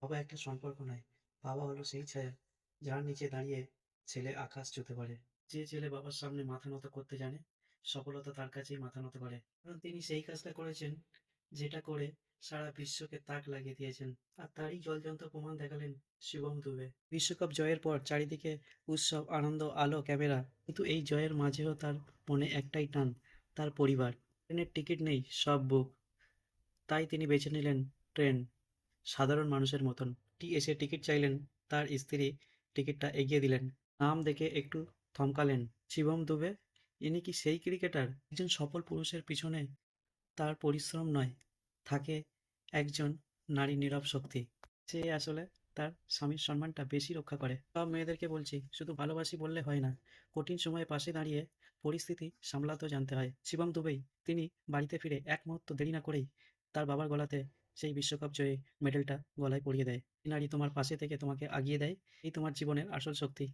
বাবা একটা সম্পর্ক নয়, বাবা হলো সেই ছায়া যার নিচে দাঁড়িয়ে ছেলে আকাশ ছুঁতে পারে। যে ছেলে বাবার সামনে মাথা নত করতে জানে, সফলতা তার কাছেই মাথা নত করে। কারণ তিনি সেই কাজটা করেছেন যেটা করে সারা বিশ্বকে তাক লাগিয়ে দিয়েছেন। আর তারই জ্বলজ্বন্ত প্রমাণ দেখালেন শিবম দুবে। বিশ্বকাপ জয়ের পর চারিদিকে উৎসব, আনন্দ, আলো, ক্যামেরা, কিন্তু এই জয়ের মাঝেও তার মনে একটাই টান, তার পরিবার। ট্রেনের টিকিট নেই, সব বুক। তাই তিনি বেছে নিলেন ট্রেন, সাধারণ মানুষের মতন। এসে টিকিট চাইলেন, তার স্ত্রী টিকিটটা এগিয়ে দিলেন। নাম দেখে একটু থমকালেন। শিবম দুবে, ইনি কি সেই ক্রিকেটার? একজন সফল পুরুষের পিছনে তার পরিশ্রম নয়, থাকে একজন নারী নীরব শক্তি। সে আসলে তার স্বামীর সম্মানটা বেশি রক্ষা করে। সব মেয়েদেরকে বলছি, শুধু ভালোবাসি বললে হয় না, কঠিন সময়ে পাশে দাঁড়িয়ে পরিস্থিতি সামলাতেও জানতে হয়। শিবম দুবেই তিনি বাড়িতে ফিরে এক মুহূর্ত দেরি না করেই তার বাবার গলাতে সেই বিশ্বকাপ জয়ী মেডেলটা গলায় পরিয়ে দেয়। এই নারী তোমার পাশে থেকে তোমাকে আগিয়ে দেয়, এই তোমার জীবনের আসল শক্তি।